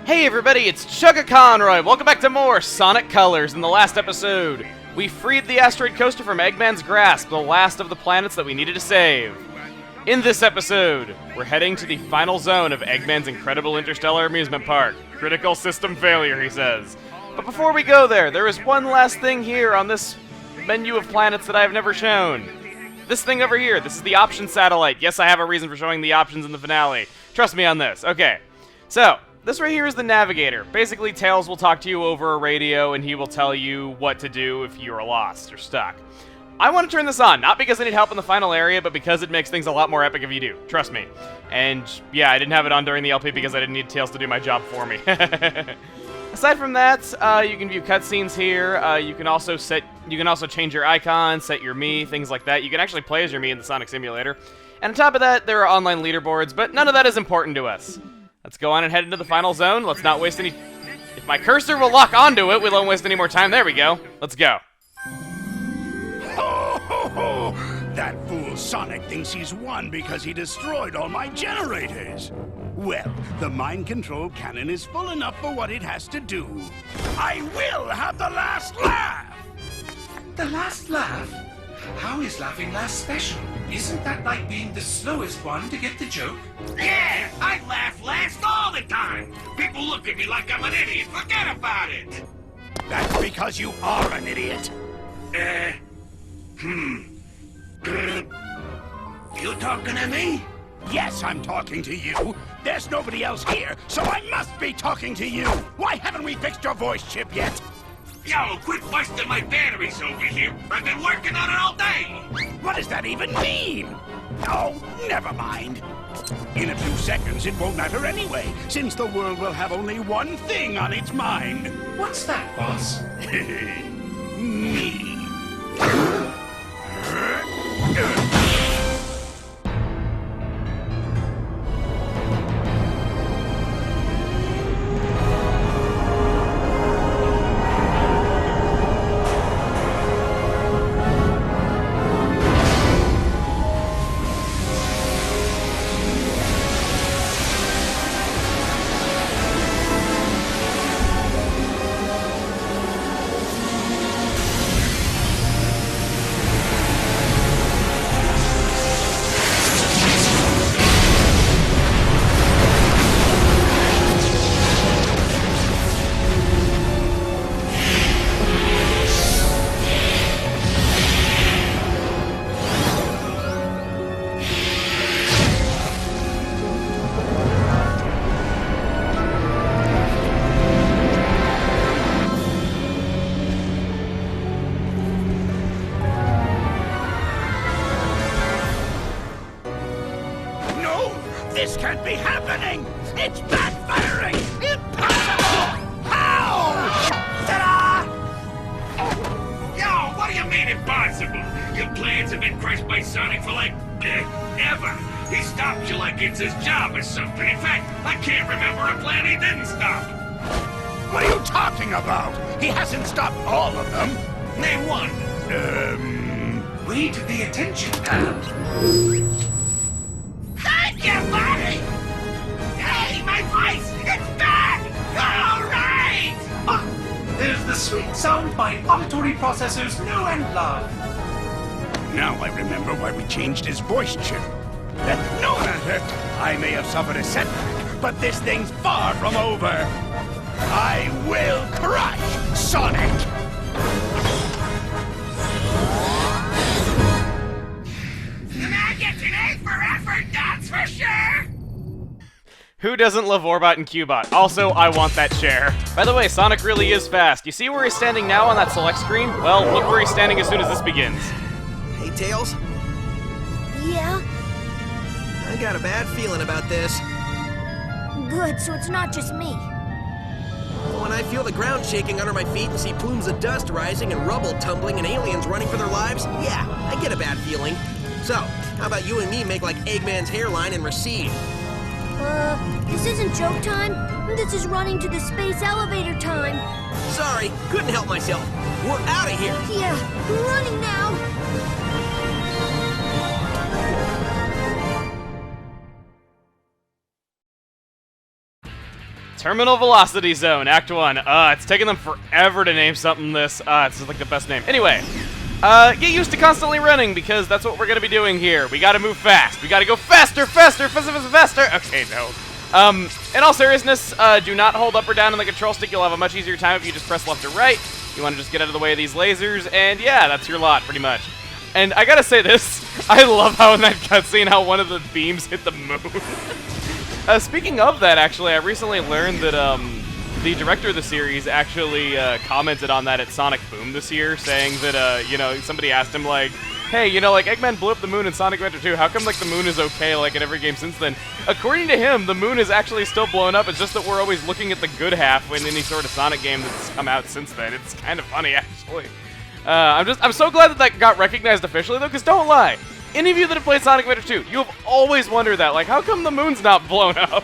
Hey everybody, it's Chugga Conroy! Welcome back to more Sonic Colors. In the last episode, we freed the asteroid coaster from Eggman's grasp, the last of the planets that we needed to save. In this episode, we're heading to the final zone of Eggman's incredible interstellar amusement park. Critical system failure, he says. But before we go there, there is one last thing here on this menu of planets that I have never shown. This thing over here, this is the options satellite. Yes, I have a reason for showing the options in the finale. Trust me on this. Okay, so this right here is the navigator. Basically, Tails will talk to you over a radio, and he will tell you what to do if you're lost or stuck. I want to turn this on, not because I need help in the final area, but because it makes things a lot more epic if you do. Trust me. And yeah, I didn't have it on during the LP because I didn't need Tails to do my job for me. Aside from that, you can view cutscenes here. You can also change your icon, set your Mii, things like that. You can actually play as your Mii in the Sonic Simulator. And on top of that, there are online leaderboards, but none of that is important to us. Let's go on and head into the final zone. Let's not waste any... If my cursor will lock onto it, we won't waste any more time. There we go. Let's go. Ho, ho, ho! That fool Sonic thinks he's won because he destroyed all my generators. Well, the mind control cannon is full enough for what it has to do. I will have the last laugh! The last laugh? How is laughing last special? Isn't that like being the slowest one to get the joke? Yeah, I laugh last all the time. People look at me like I'm an idiot. Forget about it. That's because you are an idiot. You talking to me? Yes, I'm talking to you. There's nobody else here, so I must be talking to you. Why haven't we fixed your voice chip yet? Yo, quit busting my batteries over here. I've been working on it all day. What does that even mean? Oh, never mind. In a few seconds, it won't matter anyway, since the world will have only one thing on its mind. What's that, boss? Me. This can't be happening! It's backfiring! Impossible! How? Ta-da! Yo, what do you mean impossible? Your plans have been crushed by Sonic for like, ever. He stopped you like it's his job or something. In fact, I can't remember a plan he didn't stop. What are you talking about? He hasn't stopped all of them. Name one. Read the attention pad. Thank you, buddy! Hey, my voice! It's back! All right! Ah, there's the sweet sound my auditory processors know and love. Now I remember why we changed his voice chip. No matter, I may have suffered a setback, but this thing's far from over. I will crush Sonic! Gets an A for effort, that's for sure! Who doesn't love Orbot and Cubot? Also, I want that chair. By the way, Sonic really is fast. You see where he's standing now on that select screen? Well, look where he's standing as soon as this begins. Hey, Tails. Yeah? I got a bad feeling about this. Good, so it's not just me. When I feel the ground shaking under my feet and see plumes of dust rising and rubble tumbling and aliens running for their lives, yeah, I get a bad feeling. So, how about you and me make like Eggman's hairline and recede? This isn't joke time. This is running to the space elevator time. Sorry, couldn't help myself. We're out of here. Yeah, we're running now. Terminal Velocity Zone, Act 1. It's taking them forever to name something this. It's just like the best name. Anyway, get used to constantly running, because that's what we're going to be doing here. We got to move fast. We got to go faster, faster, faster, faster, faster. Okay, no. In all seriousness, do not hold up or down on the control stick. You'll have a much easier time if you just press left or right. You want to just get out of the way of these lasers, and yeah, that's your lot, pretty much. And I gotta say this, I love how in that cutscene, how one of the beams hit the moon. Speaking of that, actually, I recently learned that the director of the series actually commented on that at Sonic Boom this year, saying that, you know, somebody asked him, like, hey, you know, like, Eggman blew up the moon in Sonic Adventure 2, how come, like, the moon is okay, like, in every game since then? According to him, the moon is actually still blown up, it's just that we're always looking at the good half in any sort of Sonic game that's come out since then. It's kind of funny, actually. I'm so glad that that got recognized officially, though, because don't lie, any of you that have played Sonic Adventure 2, you have always wondered that, like, how come the moon's not blown up?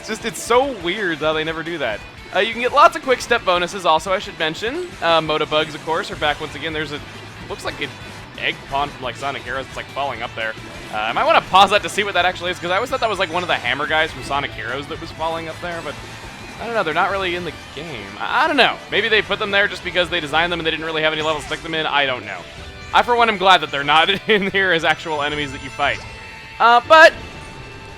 It's so weird how they never do that. You can get lots of quick step bonuses also, I should mention. Motobugs, of course, are back once again. There's looks like an egg pond from, like, Sonic Heroes. It's, like, falling up there. I might want to pause that to see what that actually is, because I always thought that was, like, one of the hammer guys from Sonic Heroes that was falling up there, but I don't know, they're not really in the game. I don't know. Maybe they put them there just because they designed them and they didn't really have any levels to stick them in. I don't know. I, for one, am glad that they're not in here as actual enemies that you fight. But,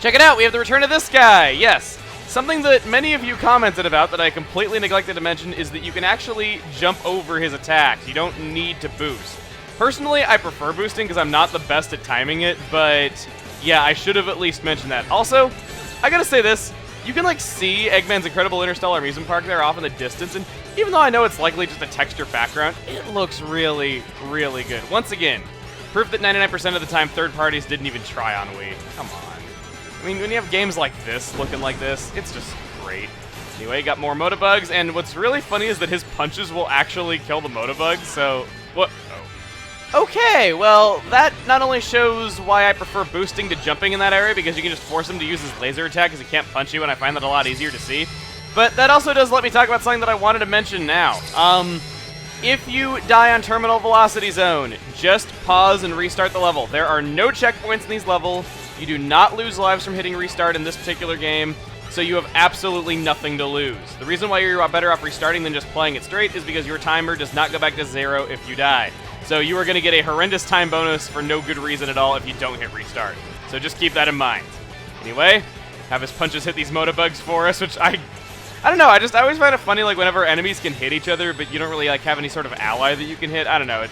check it out, we have the return of this guy, yes. Something that many of you commented about that I completely neglected to mention is that you can actually jump over his attacks. You don't need to boost. Personally, I prefer boosting because I'm not the best at timing it, but yeah, I should have at least mentioned that. Also, I gotta say this, you can, like, see Eggman's incredible interstellar amusement park there off in the distance, and even though I know it's likely just a texture background, it looks really, really good. Once again, proof that 99% of the time third parties didn't even try on Wii. Come on. I mean, when you have games like this, looking like this, it's just great. Anyway, got more Motobugs, and what's really funny is that his punches will actually kill the Motobugs, so... What? Oh. Okay, well, that not only shows why I prefer boosting to jumping in that area, because you can just force him to use his laser attack because he can't punch you, and I find that a lot easier to see. But that also does let me talk about something that I wanted to mention now. If you die on Terminal Velocity Zone, just pause and restart the level. There are no checkpoints in these levels. You do not lose lives from hitting restart in this particular game, so you have absolutely nothing to lose. The reason why you're better off restarting than just playing it straight is because your timer does not go back to 0 if you die. So you are going to get a horrendous time bonus for no good reason at all if you don't hit restart. So just keep that in mind. Anyway, have his punches hit these Motobugs for us, which I don't know, I always find it funny, like, whenever enemies can hit each other, but you don't really, like, have any sort of ally that you can hit. I don't know, it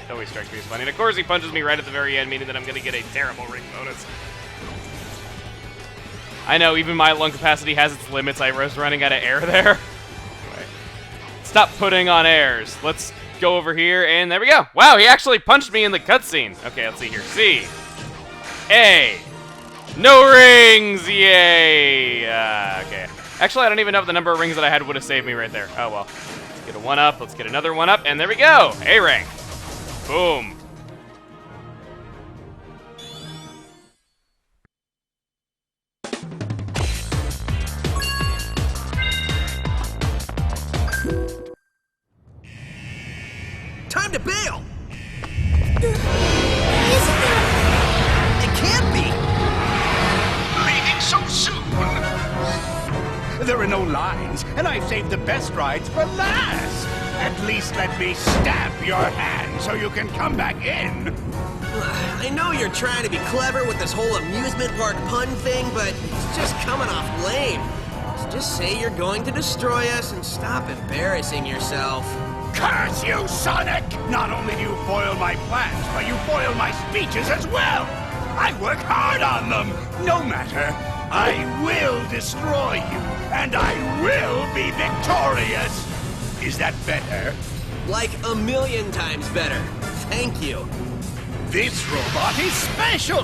always strikes me as funny. And of course he punches me right at the very end, meaning that I'm going to get a terrible ring bonus. I know, even my lung capacity has its limits. I was running out of air there. Anyway, stop putting on airs. Let's go over here, and there we go. Wow, he actually punched me in the cutscene. Okay, let's see here. C. A. No rings! Yay! Okay. Actually, I don't even know if the number of rings that I had would have saved me right there. Oh, well. Let's get a 1-up. Let's get another 1-up, and there we go. A rank. Boom. Time to bail! Isn't there? It can't be! Leaving so soon. There are no lines, and I've saved the best rides for last. At least let me stab your hand so you can come back in. I know you're trying to be clever with this whole amusement park pun thing, but it's just coming off lame. So just say you're going to destroy us and stop embarrassing yourself. Curse you, Sonic! Not only do you foil my plans, but you foil my speeches as well! I work hard on them! No matter, I will destroy you, and I will be victorious! Is that better? Like a million times better. Thank you. This robot is special!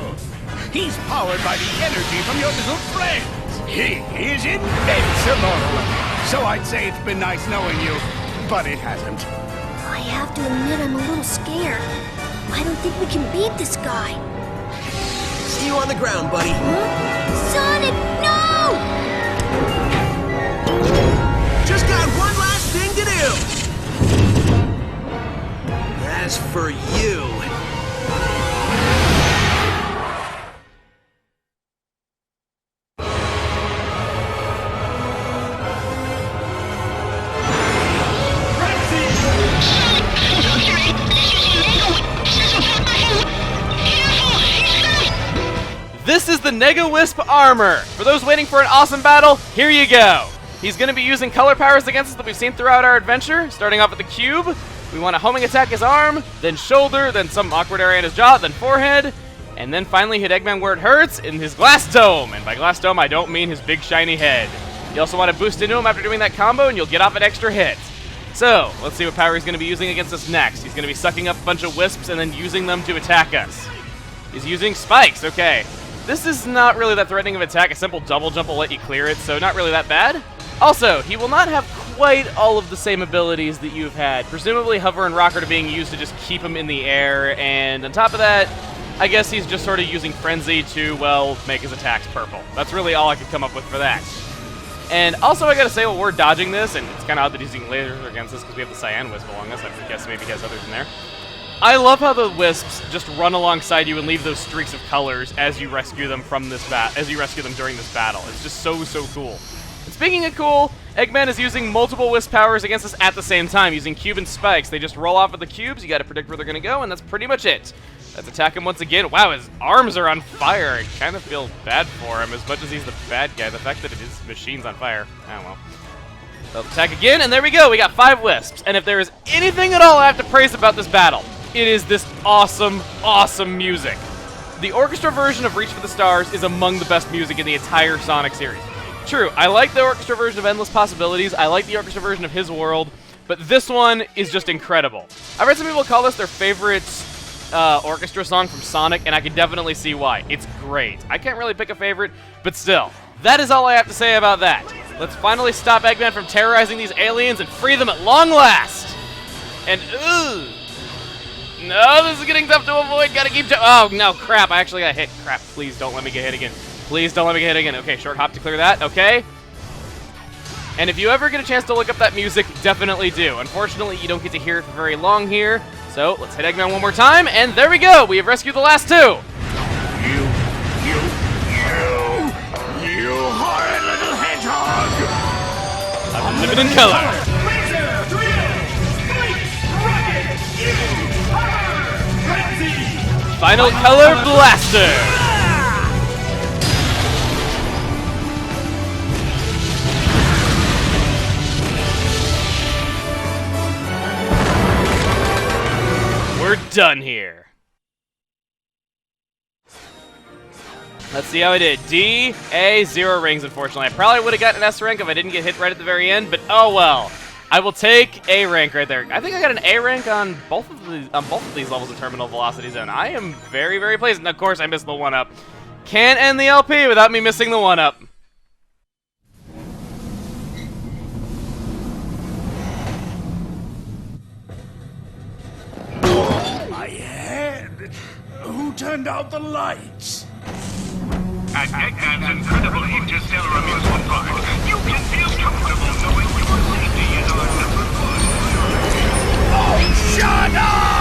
He's powered by the energy from your little friends! He is invincible! So I'd say it's been nice knowing you, but it hasn't. I have to admit I'm a little scared. I don't think we can beat this guy. See you on the ground, buddy. Huh? Sonic, no! Just got one last thing to do. As for you... the Nega Wisp armor. For those waiting for an awesome battle, here you go. He's going to be using color powers against us that we've seen throughout our adventure, starting off with the cube. We want to homing attack his arm, then shoulder, then some awkward area in his jaw, then forehead, and then finally hit Eggman where it hurts in his glass dome. And by glass dome, I don't mean his big shiny head. You also want to boost into him after doing that combo, and you'll get off an extra hit. So, let's see what power he's going to be using against us next. He's going to be sucking up a bunch of wisps and then using them to attack us. He's using spikes, okay. This is not really that threatening of attack. A simple double jump will let you clear it, so not really that bad. Also, he will not have quite all of the same abilities that you've had. Presumably, Hover and Rocket are being used to just keep him in the air, and on top of that, I guess he's just sort of using Frenzy to, well, make his attacks purple. That's really all I could come up with for that. And also, I gotta say, while we're dodging this, and it's kind of odd that he's using lasers against us because we have the Cyan Wisp along us. I guess maybe he has others in there. I love how the Wisps just run alongside you and leave those streaks of colors as you rescue them from this during this battle. It's just so cool. And speaking of cool, Eggman is using multiple Wisp powers against us at the same time, using cube and spikes. They just roll off of the cubes, you gotta predict where they're gonna go, and that's pretty much it. Let's attack him once again. Wow, his arms are on fire. I kind of feel bad for him as much as he's the bad guy. The fact that his machine's on fire. Oh well. Let's attack again, and there we go. We got 5 Wisps. And if there is anything at all I have to praise about this battle, it is this awesome music. The orchestra version of Reach for the Stars is among the best music in the entire Sonic series. True, I like the orchestra version of Endless Possibilities. I like the orchestra version of His World. But this one is just incredible. I've read some people call this their favorite orchestra song from Sonic, and I can definitely see why. It's great. I can't really pick a favorite, but still, that is all I have to say about that. Let's finally stop Eggman from terrorizing these aliens and free them at long last. And, ugh. No, this is getting tough to avoid. Gotta keep oh, no, crap. I actually got hit. Crap, please don't let me get hit again. Please don't let me get hit again. Okay, short hop to clear that. Okay. And if you ever get a chance to look up that music, definitely do. Unfortunately, you don't get to hear it for very long here. So, let's hit Eggman one more time, and there we go! We have rescued the last 2! You horrid little hedgehog! Unlimited color! Final color blaster! We're done here. Let's see how I did. D, A, 0 rings, unfortunately. I probably would have gotten an S rank if I didn't get hit right at the very end, but oh well. I will take A rank right there. I think I got an A rank on both of these levels of Terminal Velocity Zone. I am very pleased. And of course, I missed the 1-up. Can't end the LP without me missing the 1-up. My head! Who turned out the lights? At Eggman's incredible interstellar amusement park, you can feel comfortable knowing your safety is on number 1. Oh, shut up!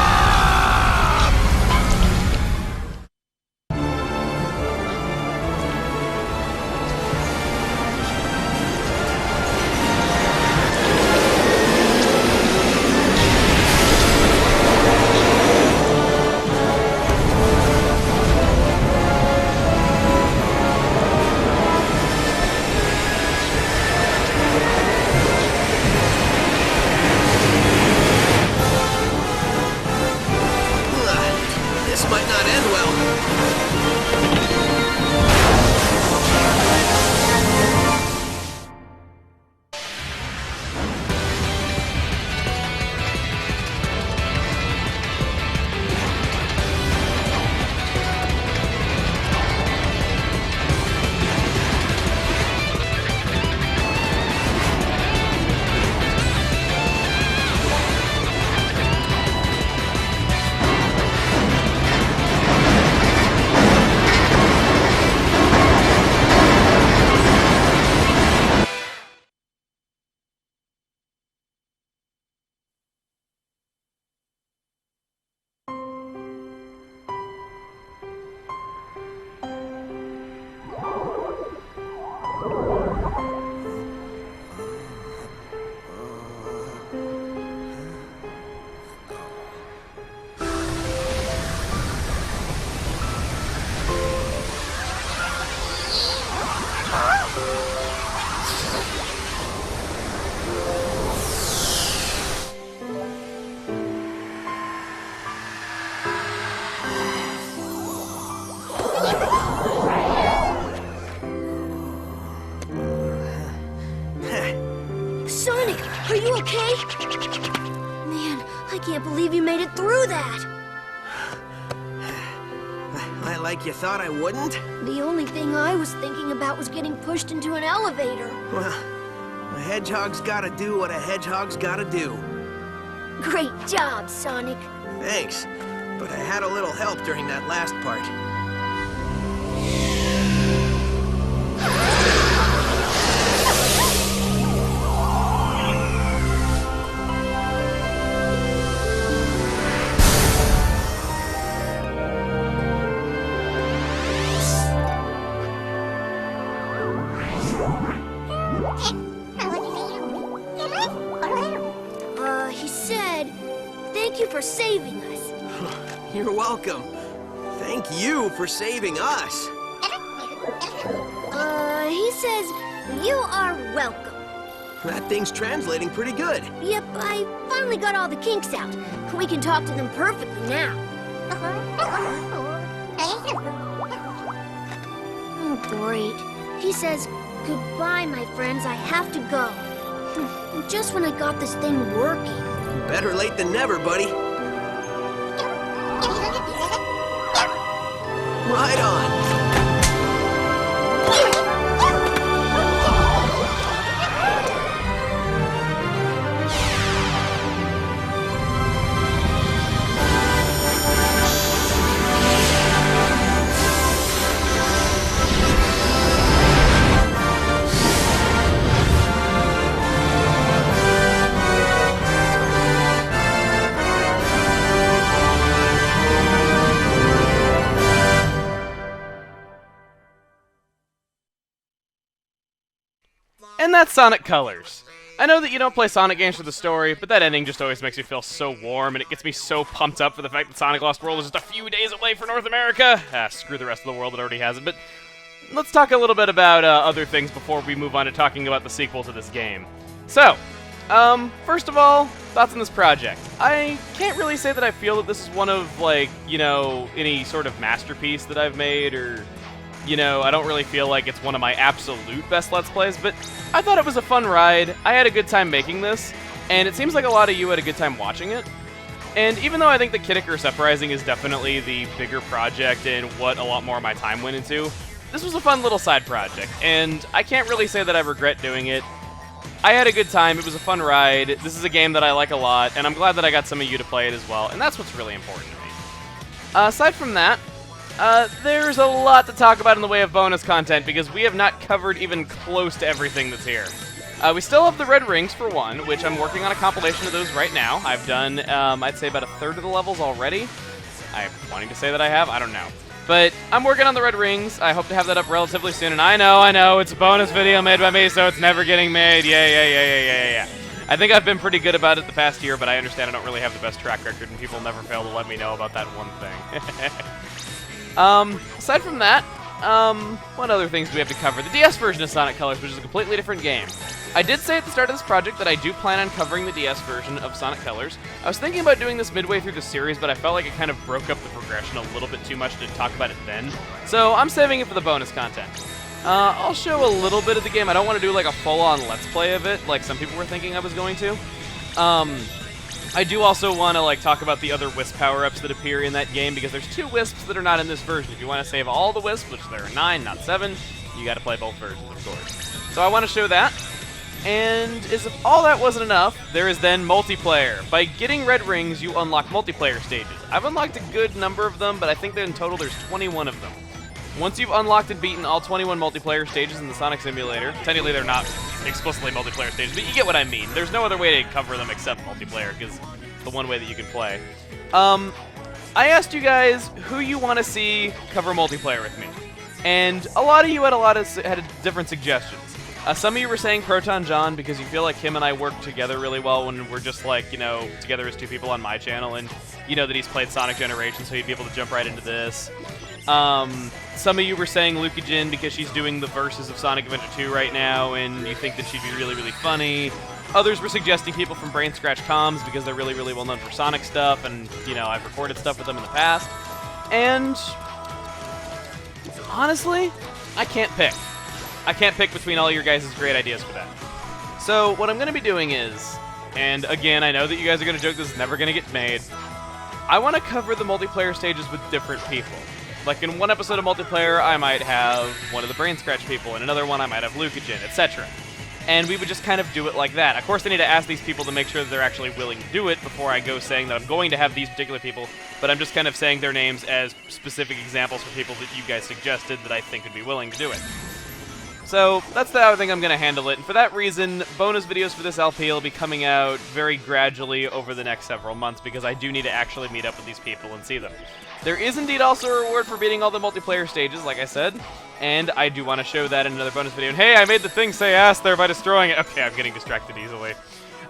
Are you okay? Man, I can't believe you made it through that. Like you thought I wouldn't? The only thing I was thinking about was getting pushed into an elevator. Well, a hedgehog's gotta do what a hedgehog's gotta do. Great job, Sonic. Thanks, but I had a little help during that last part. He said, thank you for saving us. You're welcome. Thank you for saving us. He says, you are welcome. That thing's translating pretty good. Yep, I finally got all the kinks out. We can talk to them perfectly now. Oh, great. He says, goodbye, my friends, I have to go. Just when I got this thing working. Better late than never, buddy. Right on. And that's Sonic Colors. I know that you don't play Sonic games for the story, but that ending just always makes me feel so warm, and it gets me so pumped up for the fact that Sonic Lost World is just a few days away for North America. Screw the rest of the world that already has it, but let's talk a little bit about other things before we move on to talking about the sequel to this game. So, first of all, thoughts on this project. I can't really say that I feel that this is one of, like, you know, any sort of masterpiece that I've made, or, you know, I don't really feel like it's one of my absolute best Let's Plays, but I thought it was a fun ride. I had a good time making this, and it seems like a lot of you had a good time watching it. And even though I think the Kid Icarus Uprising is definitely the bigger project and what a lot more of my time went into, this was a fun little side project, and I can't really say that I regret doing it. I had a good time, it was a fun ride, this is a game that I like a lot, and I'm glad that I got some of you to play it as well, and that's what's really important to me. Aside from that, there's a lot to talk about in the way of bonus content, because we have not covered even close to everything that's here. We still have the red rings, for one, which I'm working on a compilation of those right now. I've done, I'd say about a third of the levels already. I'm wanting to say that I have, I don't know. But I'm working on the red rings. I hope to have that up relatively soon, and I know, it's a bonus video made by me, so it's never getting made. Yeah. I think I've been pretty good about it the past year, but I understand I don't really have the best track record, and people never fail to let me know about that one thing. Aside from that, what other things do we have to cover? The DS version of Sonic Colors, which is a completely different game. I did say at the start of this project that I do plan on covering the DS version of Sonic Colors. I was thinking about doing this midway through the series, but I felt like it kind of broke up the progression a little bit too much to talk about it then. So I'm saving it for the bonus content. I'll show a little bit of the game. I don't want to do like a full-on Let's Play of it, like some people were thinking I was going to. I do also want to like talk about the other Wisp power-ups that appear in that game, because there's 2 Wisps that are not in this version. If you want to save all the Wisps, which there are 9, not 7, you got to play both versions, of course. So I want to show that. And as if all that wasn't enough, there is then multiplayer. By getting red rings, you unlock multiplayer stages. I've unlocked a good number of them, but I think that in total there's 21 of them. Once you've unlocked and beaten all 21 multiplayer stages in the Sonic Simulator, technically they're not explicitly multiplayer stages, but you get what I mean. There's no other way to cover them except multiplayer, because it's the one way that you can play. I asked you guys who you want to see cover multiplayer with me, and a lot of you had different suggestions. Some of you were saying Proton John because you feel like him and I work together really well when we're just like, you know, together as 2 people on my channel, and you know that he's played Sonic Generations, so he'd be able to jump right into this. Some of you were saying Luca Jin because she's doing the verses of Sonic Adventure 2 right now, and you think that she'd be really, really funny. Others were suggesting people from Brain Scratch Comms because they're really, really well known for Sonic stuff, and, you know, I've recorded stuff with them in the past. And honestly, I can't pick. I can't pick between all your guys' great ideas for that. So what I'm going to be doing is, and again, I know that you guys are going to joke this is never going to get made, I want to cover the multiplayer stages with different people. Like in one episode of multiplayer, I might have one of the Brain Scratch people, in another one I might have Lucagen, etc. And we would just kind of do it like that. Of course, I need to ask these people to make sure that they're actually willing to do it before I go saying that I'm going to have these particular people, but I'm just kind of saying their names as specific examples for people that you guys suggested that I think would be willing to do it. So that's how I think I'm going to handle it, and for that reason, bonus videos for this LP will be coming out very gradually over the next several months, because I do need to actually meet up with these people and see them. There is indeed also a reward for beating all the multiplayer stages, like I said, and I do want to show that in another bonus video. And hey, I made the thing say ass there by destroying it. Okay, I'm getting distracted easily.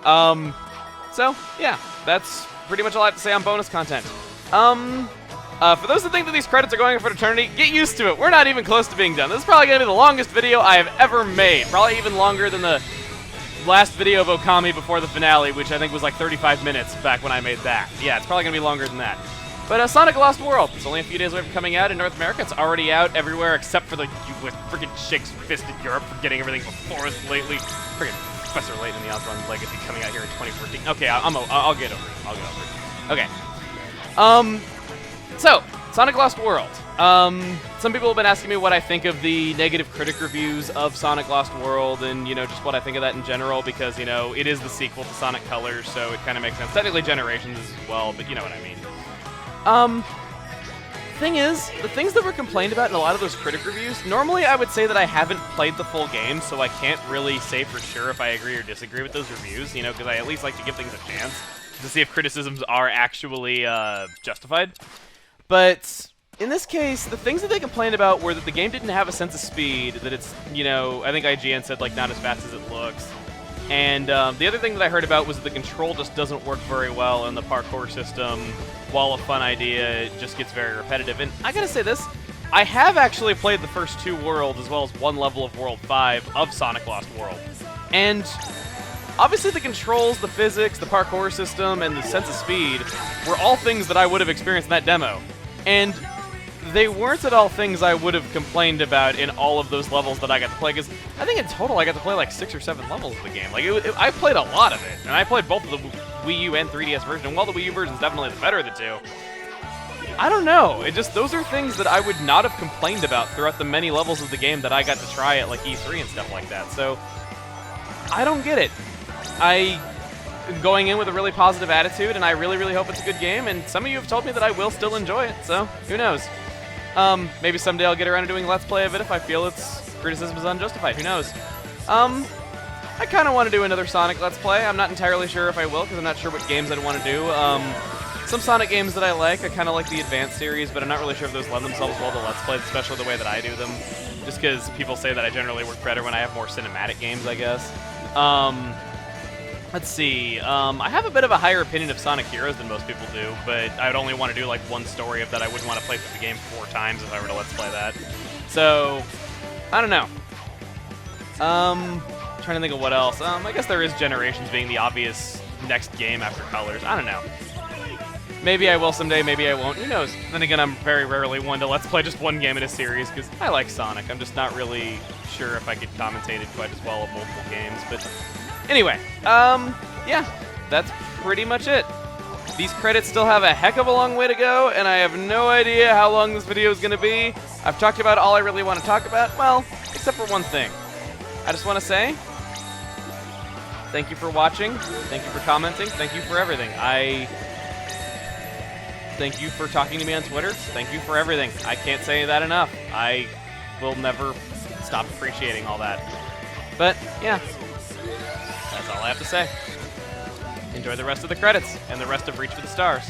So, yeah, that's pretty much all I have to say on bonus content. For those that think that these credits are going on for eternity, get used to it. We're not even close to being done. This is probably going to be the longest video I have ever made. Probably even longer than the last video of Okami before the finale, which I think was like 35 minutes back when I made that. Yeah, it's probably going to be longer than that. But Sonic Lost World, it's only a few days away from coming out in North America. It's already out everywhere except for the freaking shakes-fisted Europe for getting everything before us lately. Freaking Professor Layton and the Osborne Legacy coming out here in 2014. Okay, I'll get over it. I'll get over it. Okay. So, Sonic Lost World. Some people have been asking me what I think of the negative critic reviews of Sonic Lost World and, you know, just what I think of that in general because, you know, it is the sequel to Sonic Colors, so it kind of makes sense. Technically Generations as well, but you know what I mean. Thing is, the things that were complained about in a lot of those critic reviews, normally I would say that I haven't played the full game, so I can't really say for sure if I agree or disagree with those reviews, you know, because I at least like to give things a chance to see if criticisms are actually justified. But in this case, the things that they complained about were that the game didn't have a sense of speed, that it's, you know, I think IGN said, like, not as fast as it looks. And the other thing that I heard about was that the control just doesn't work very well in the parkour system. While a fun idea, it just gets very repetitive. And I gotta say this, I have actually played the first 2 worlds as well as 1 level of World 5 of Sonic Lost World. And obviously the controls, the physics, the parkour system, and the sense of speed were all things that I would have experienced in that demo. And they weren't at all things I would have complained about in all of those levels that I got to play, because I think in total I got to play like 6 or 7 levels of the game. Like, I played a lot of it, and I played both of the Wii U and 3DS version, and while the Wii U version is definitely the better of the two, I don't know, those are things that I would not have complained about throughout the many levels of the game that I got to try at like E3 and stuff like that, so I don't get it. I'm going in with a really positive attitude, and I really, really hope it's a good game, and some of you have told me that I will still enjoy it, so who knows. Maybe someday I'll get around to doing a Let's Play of it if I feel its criticism is unjustified. Who knows? I kind of want to do another Sonic Let's Play. I'm not entirely sure if I will, because I'm not sure what games I'd want to do. Some Sonic games that I kind of like the Advanced series, but I'm not really sure if those lend themselves well to Let's Plays, especially the way that I do them. Just because people say that I generally work better when I have more cinematic games, I guess. Let's see, I have a bit of a higher opinion of Sonic Heroes than most people do, but I would only want to do like one story of that. I wouldn't want to play through the game 4 times if I were to Let's Play that. So, I don't know. Trying to think of what else. I guess there is Generations being the obvious next game after Colors. I don't know. Maybe I will someday, maybe I won't. Who knows? Then again, I'm very rarely one to Let's Play just one game in a series, because I like Sonic. I'm just not really sure if I could commentate it quite as well of multiple games, but anyway, yeah, that's pretty much it. These credits still have a heck of a long way to go, and I have no idea how long this video is going to be. I've talked about all I really want to talk about, well, except for one thing. I just want to say, thank you for watching, thank you for commenting, thank you for everything. Thank you for talking to me on Twitter, thank you for everything. I can't say that enough. I will never stop appreciating all that. But, yeah. That's all I have to say. Enjoy the rest of the credits, and the rest of Reach for the Stars.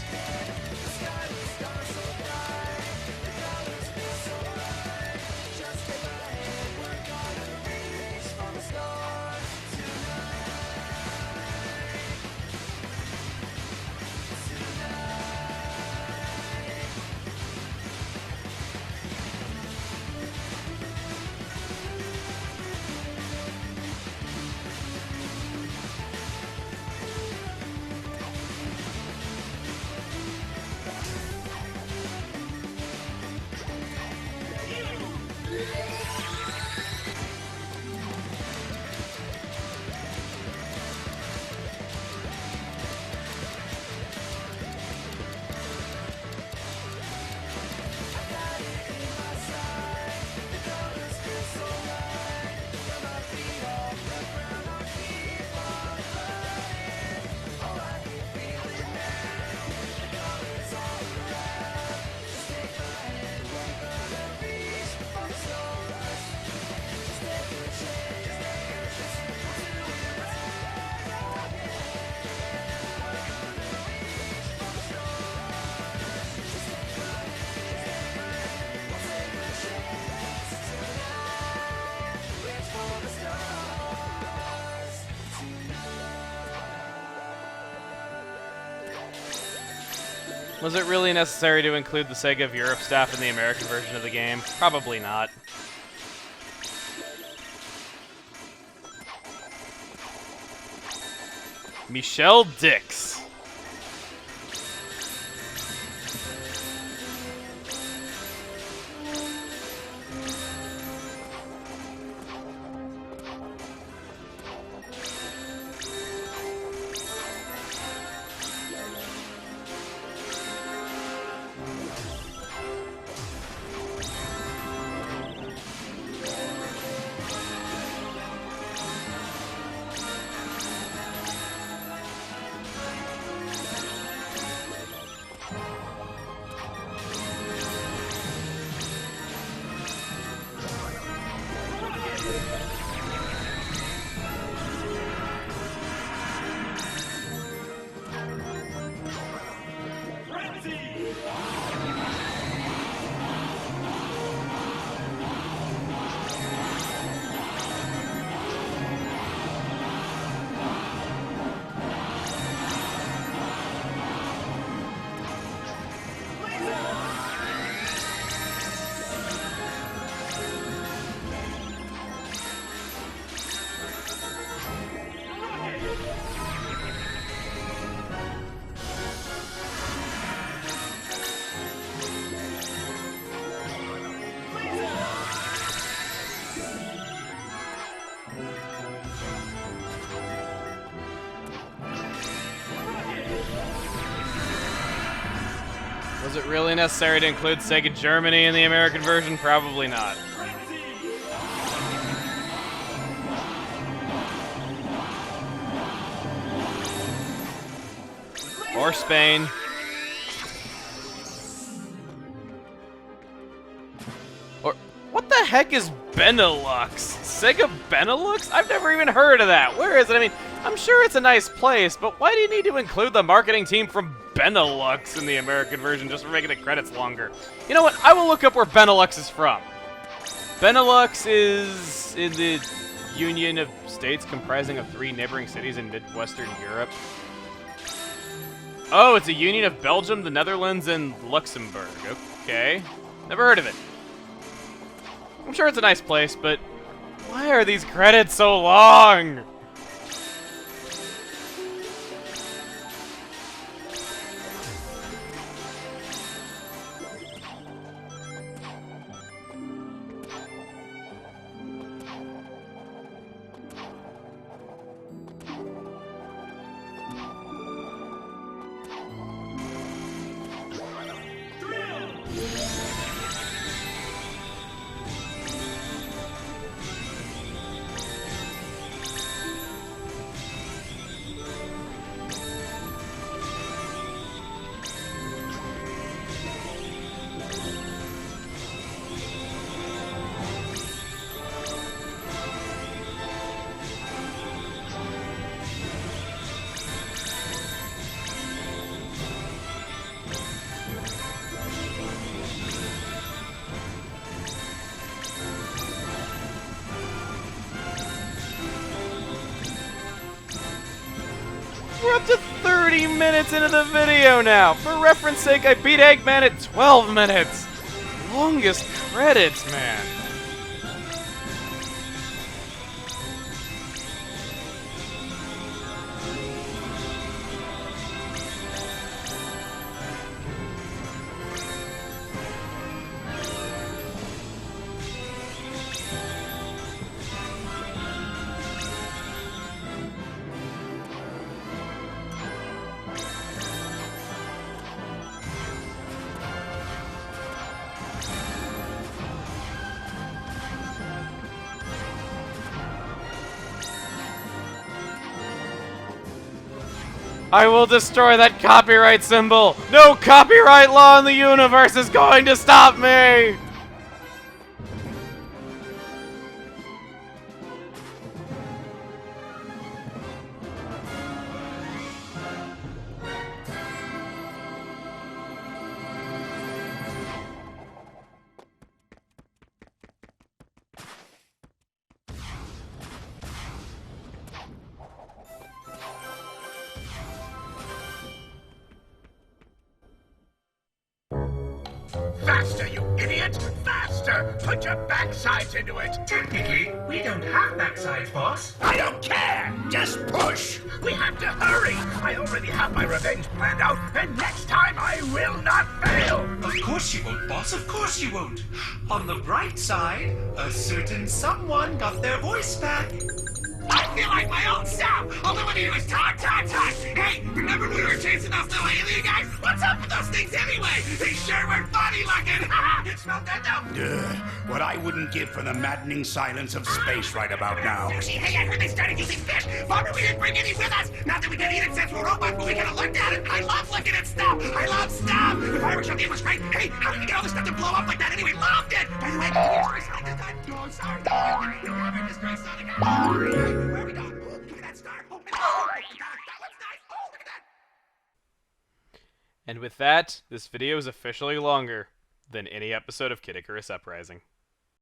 Was it really necessary to include the Sega of Europe staff in the American version of the game? Probably not. Michelle Dix. Was it really necessary to include Sega Germany in the American version? Probably not. Or Spain. Or what the heck is Benelux? Sega Benelux? I've never even heard of that. Where is it? I mean, I'm sure it's a nice place, but why do you need to include the marketing team from Benelux in the American version just for making the credits longer? You know what? I will look up where Benelux is from. Benelux is in the Union of States comprising of 3 neighboring cities in Midwestern Europe. Oh, it's a union of Belgium, the Netherlands, and Luxembourg. Okay. Never heard of it. I'm sure it's a nice place, but why are these credits so long? We're up to 30 minutes into the video now. For reference sake, I beat Eggman at 12 minutes. Longest credits, man. I will destroy that copyright symbol! No copyright law in the universe is going to stop me! Faster, you idiot! Faster! Put your backsides into it! Technically, we don't have backsides, boss. I don't care! Just push! We have to hurry! I already have my revenge planned out, and next time I will not fail! Of course you won't, boss. Of course you won't. On the bright side, a certain someone got their voice back. I feel like my own self! All I want to do is talk! Hey, remember when we were chasing those little alien guys? What's up with those things anyway? They sure were funny looking! Smell that though? What I wouldn't give for the maddening silence of space right about now. Actually, hey, I heard they started using fish! Bummer we didn't bring any with us! Not that we can eat it since we're robots, but we could have looked at it! I love looking at stuff! I love stuff! The fireworks show was great! Hey, how did we get all this stuff to blow up like that anyway? Loved it! By the way, can you destroy Sonic this time? No, I'm sorry. No, you haven't destroyed Sonic. Where are we going? Oh, look at that star! Oh, my God, that looks nice! Oh, look at that! And with that, this video is officially longer than any episode of Kid Icarus Uprising.